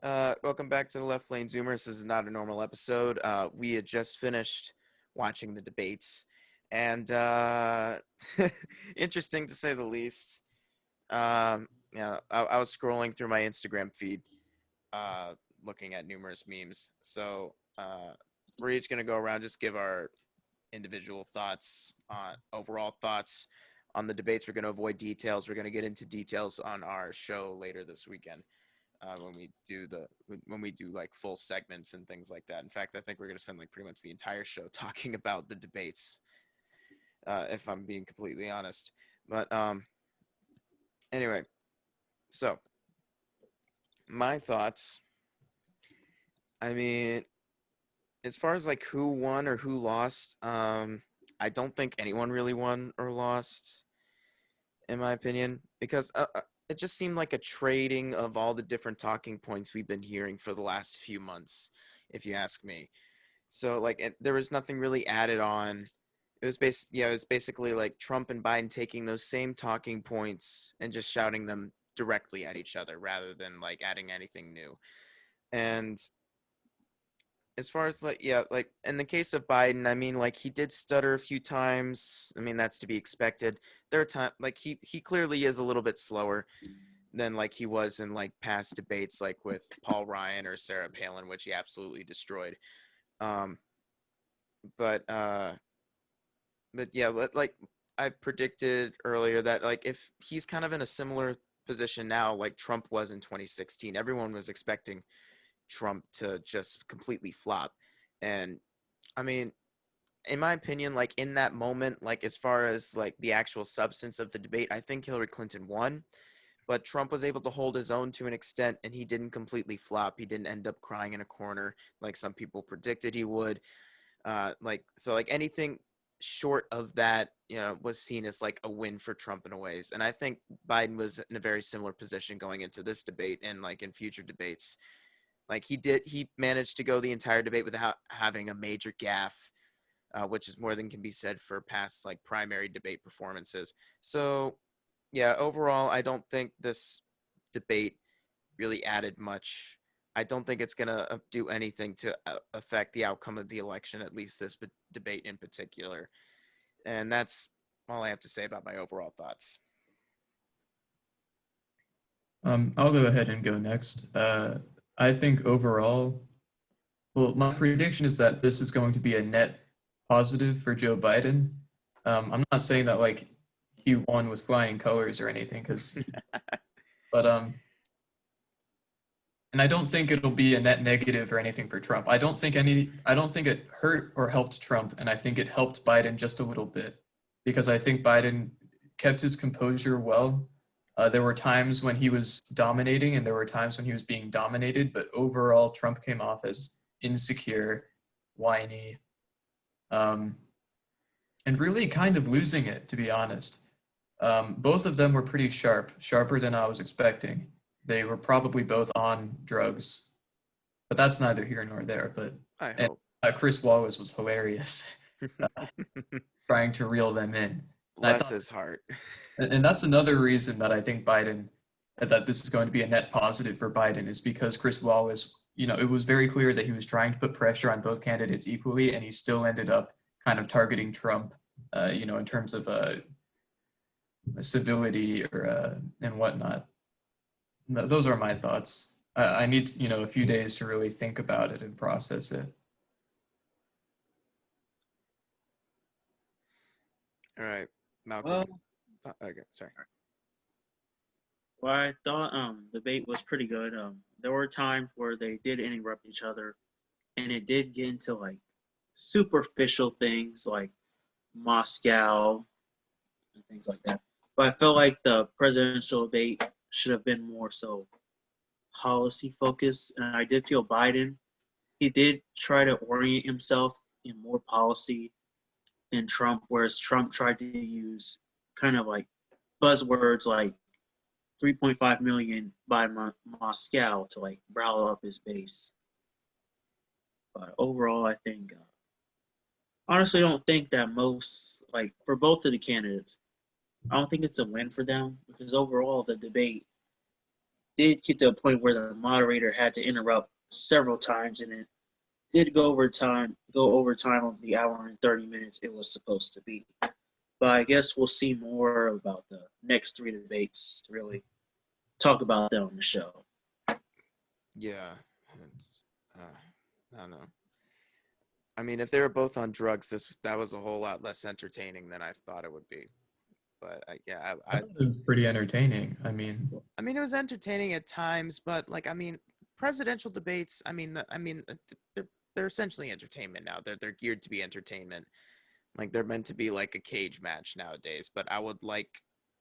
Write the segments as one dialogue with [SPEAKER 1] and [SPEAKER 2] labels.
[SPEAKER 1] Welcome back to the Left Lane Zoomers. This is not a normal episode. We had just finished watching the debates, and interesting to say the least. I was scrolling through my Instagram feed, looking at numerous memes. So we're each gonna go around, just give our individual thoughts on overall thoughts on the debates. We're gonna avoid details. We're gonna get into details on our show later this weekend when we do like full segments and things like that. In fact, I think we're gonna spend like pretty much the entire show talking about the debates, if I'm being completely honest. But anyway, so my thoughts. I mean, as far as like who won or who lost, I don't think anyone really won or lost, in my opinion, because it just seemed like a trading of all the different talking points we've been hearing for the last few months, if you ask me. So like there was nothing really added on. It was basically like Trump and Biden taking those same talking points and just shouting them directly at each other rather than like adding anything new. And as far as like in the case of Biden, I mean like he did stutter a few times. I mean that's to be expected. There are times like he clearly is a little bit slower than like he was in like past debates like with Paul Ryan or Sarah Palin, which he absolutely destroyed. Um but uh but yeah, but like I predicted earlier that like if he's kind of in a similar position now like Trump was in 2016, everyone was expecting Trump to just completely flop. And I mean, in my opinion, like in that moment, like as far as like the actual substance of the debate, I think Hillary Clinton won, but Trump was able to hold his own to an extent and he didn't completely flop. He didn't end up crying in a corner like some people predicted he would. Like anything short of that, was seen as like a win for Trump in a ways. And I think Biden was in a very similar position going into this debate and like in future debates. Like he managed to go the entire debate without having a major gaffe, which is more than can be said for past like primary debate performances. So yeah, overall, I don't think this debate really added much. I don't think it's gonna do anything to affect the outcome of the election, at least this debate in particular. And that's all I have to say about my overall thoughts.
[SPEAKER 2] I'll go ahead and go next. I think overall, well, my prediction is that this is going to be a net positive for Joe Biden. I'm not saying that like he won with flying colors or anything, but and I don't think it'll be a net negative or anything for Trump. I don't think it hurt or helped Trump, and I think it helped Biden just a little bit because I think Biden kept his composure well. There were times when he was dominating, and there were times when he was being dominated. But overall, Trump came off as insecure, whiny, um, and really kind of losing it, to be honest. Both of them were pretty sharp, sharper than I was expecting. They were probably both on drugs, but that's neither here nor there. But
[SPEAKER 1] I
[SPEAKER 2] and
[SPEAKER 1] hope.
[SPEAKER 2] Chris Wallace was hilarious, uh, trying to reel them in. And I
[SPEAKER 1] Bless
[SPEAKER 2] thought,
[SPEAKER 1] his heart.
[SPEAKER 2] and that's another reason that I think that this is going to be a net positive for Biden is because Chris Wallace, it was very clear that he was trying to put pressure on both candidates equally, and he still ended up kind of targeting Trump, in terms of civility or and whatnot. Those are my thoughts. I need, a few days to really think about it and process it.
[SPEAKER 1] All right, Malcolm.
[SPEAKER 3] Well,
[SPEAKER 1] Okay, sorry.
[SPEAKER 3] well, I thought debate was pretty good. There were times where they did interrupt each other, and it did get into like superficial things like Moscow and things like that. But I felt like the presidential debate should have been more so policy focused, and I did feel Biden he did try to orient himself in more policy than Trump, whereas Trump tried to use kind of like buzzwords like 3.5 million by Moscow to like rile up his base. But overall, I think honestly, I don't think that most like for both of the candidates, I don't think it's a win for them because overall the debate did get to a point where the moderator had to interrupt several times, and it did go overtime on the hour and 30 minutes it was supposed to be. But I guess we'll see more about the next three debates to really talk about that on the show.
[SPEAKER 1] Yeah, it's, I don't know. I mean, if they were both on drugs, that was a whole lot less entertaining than I thought it would be. But yeah,
[SPEAKER 2] I thought it was pretty entertaining. I
[SPEAKER 1] I mean, it was entertaining at times, but like, I mean, presidential debates. They're essentially entertainment now. They're geared to be entertainment. Like they're meant to be like a cage match nowadays. But I would like,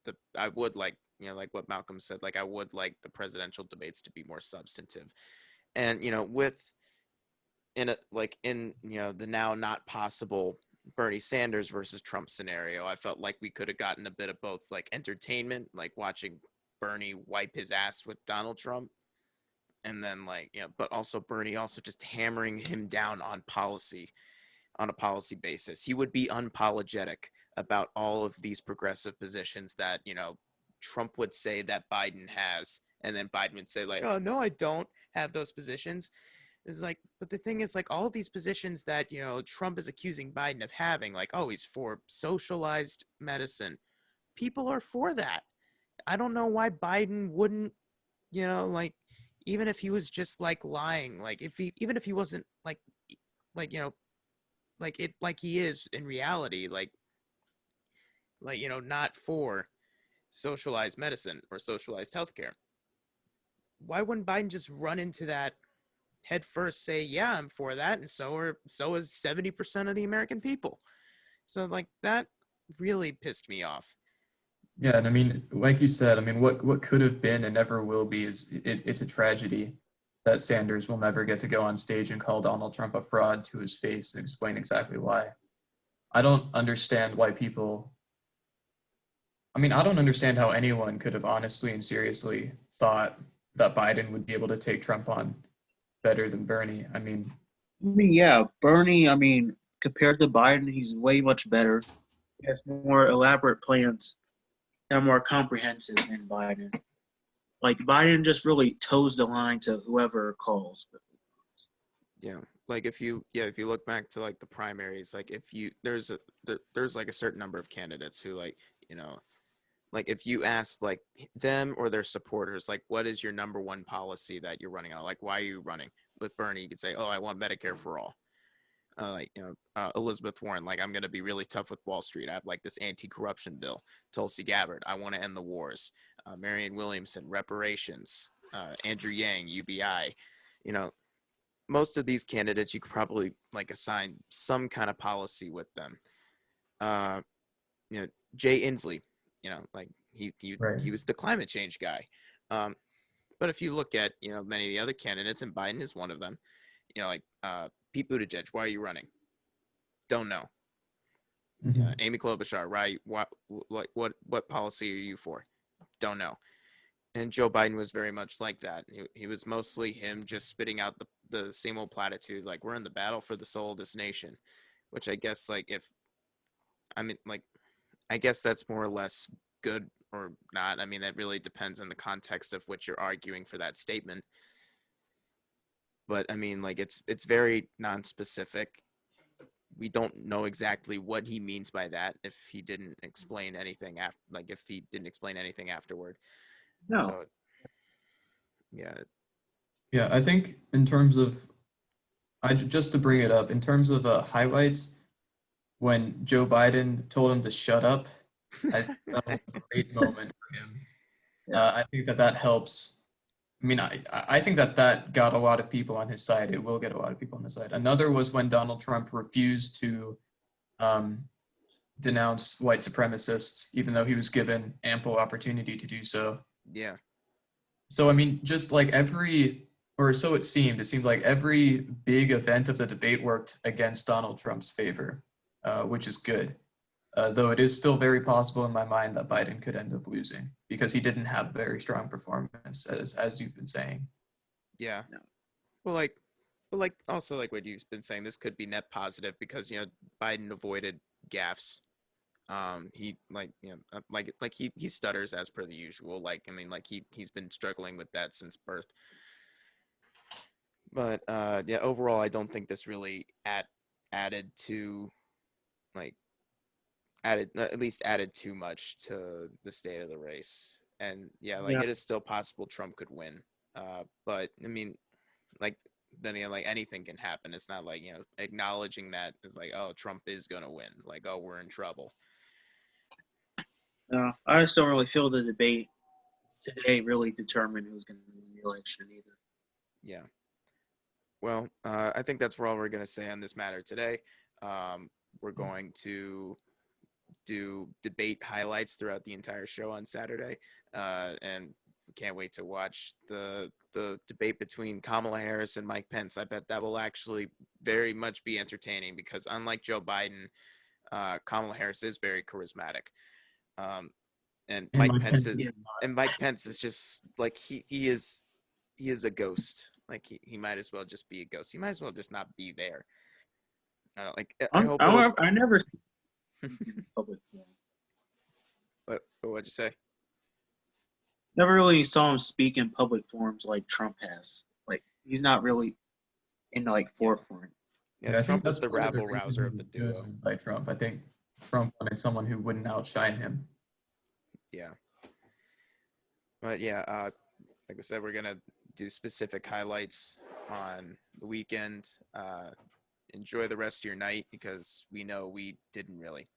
[SPEAKER 1] like what Malcolm said. Like I would like the presidential debates to be more substantive. And with the now not possible Bernie Sanders versus Trump scenario, I felt like we could have gotten a bit of both, like entertainment, like watching Bernie wipe his ass with Donald Trump, and then but also Bernie also just hammering him down on a policy basis. He would be unapologetic about all of these progressive positions that Trump would say that Biden has, and then Biden would say like, oh no, I don't have those positions. Is like, but the thing is, like, all of these positions that Trump is accusing Biden of having, like, oh, he's for socialized medicine. People are for that. I don't know why Biden wouldn't, like, even if he was just like lying, like even if he wasn't like like it like he is in reality, not for socialized medicine or socialized healthcare. Why wouldn't Biden just run into that head first, say, yeah, I'm for that, and so is 70% of the American people. So like that really pissed me off.
[SPEAKER 2] yeah, and I mean, like you said, I mean, what could have been and never will be it's a tragedy that Sanders will never get to go on stage and call Donald Trump a fraud to his face and explain exactly why. I don't understand why people. I mean, I don't understand how anyone could have honestly and seriously thought that Biden would be able to take Trump on better than Bernie.
[SPEAKER 3] Yeah, Bernie, compared to Biden, he's way much better. He has more elaborate plans that are more comprehensive than Biden. Like, Biden just really toes the line to whoever calls.
[SPEAKER 1] Yeah, like if you look back to like the primaries, like if you there's like a certain number of candidates who like if you ask like them or their supporters, like what is your number one policy that you're running on, like why are you running? With Bernie, you could say, oh, I want Medicare for all. Elizabeth Warren, like I'm going to be really tough with Wall Street. I have like this anti-corruption bill. Tulsi Gabbard, I want to end the wars. Marianne Williamson, reparations. Andrew Yang, UBI. You know, most of these candidates, you could probably like assign some kind of policy with them. Uh, Jay Inslee, like
[SPEAKER 2] Right.
[SPEAKER 1] he was the climate change guy. But if you look at many of the other candidates, and Biden is one of them, like Pete Buttigieg, why are you running? Don't know.
[SPEAKER 2] Mhm.
[SPEAKER 1] Amy Klobuchar, right? What policy are you for? Don't know. And Joe Biden was very much like that. He was mostly him just spitting out the same old platitude, like we're in the battle for the soul of this nation, which I guess I guess that's more or less good or not. I mean, that really depends on the context of what you're arguing for that statement. But I mean, like it's very non-specific. We don't know exactly what he means by that if he didn't explain anything afterward.
[SPEAKER 3] No.
[SPEAKER 1] So yeah,
[SPEAKER 2] Yeah, I think in terms of, just to bring it up, in terms of highlights, when Joe Biden told him to shut up, I think that was a great moment for him. I think that helps. I mean, I think that got a lot of people on his side. It will get a lot of people on his side. Another was when Donald Trump refused to um, denounce white supremacists, even though he was given ample opportunity to do so.
[SPEAKER 1] yeah,
[SPEAKER 2] So, I mean, just like or so it seemed like every big event of the debate worked against Donald Trump's favor, which is good. Though it is still very possible in my mind that Biden could end up losing because he didn't have a very strong performance, as you've been saying.
[SPEAKER 1] yeah. Well, also like what you've been saying, this could be net positive because Biden avoided gaffes. He like he stutters as per the usual. Like I mean, like he's been struggling with that since birth. But yeah, overall, I don't think this really added to like added at least added too much to the state of the race. And yeah, like
[SPEAKER 3] Yeah.
[SPEAKER 1] it is still possible Trump could win. But I mean, like then again, like anything can happen. It's not like acknowledging that is like, oh, Trump is gonna win. Like, oh, we're in trouble.
[SPEAKER 3] I just don't really feel the debate today really determined who's going to win the election either.
[SPEAKER 1] Yeah. Well, I think that's all we're gonna say on this matter today. We're going to do debate highlights throughout the entire show on Saturday, and can't wait to watch the debate between Kamala Harris and Mike Pence. I bet that will actually very much be entertaining because unlike Joe Biden, Kamala Harris is very charismatic, and Mike Pence is
[SPEAKER 3] Yeah.
[SPEAKER 1] and Mike Pence is just like he is a ghost. Like he might as well just be a ghost. He might as well just not be there. Like I hope it'll.
[SPEAKER 3] I never see him in public forum.
[SPEAKER 1] What'd you say?
[SPEAKER 3] Never really saw him speak in public forums like Trump has. Like he's not really in the forefront.
[SPEAKER 1] Yeah,
[SPEAKER 2] I think
[SPEAKER 1] Trump is
[SPEAKER 2] that's
[SPEAKER 1] the
[SPEAKER 2] part of
[SPEAKER 1] rabble
[SPEAKER 2] reason
[SPEAKER 1] rouser of
[SPEAKER 2] he
[SPEAKER 1] the
[SPEAKER 2] was
[SPEAKER 1] duo.
[SPEAKER 2] chosen by Trump. I think Trump wanted someone who wouldn't outshine him.
[SPEAKER 1] Yeah. But yeah, like I said, we're gonna do specific highlights on the weekend. Enjoy the rest of your night because we know we didn't really.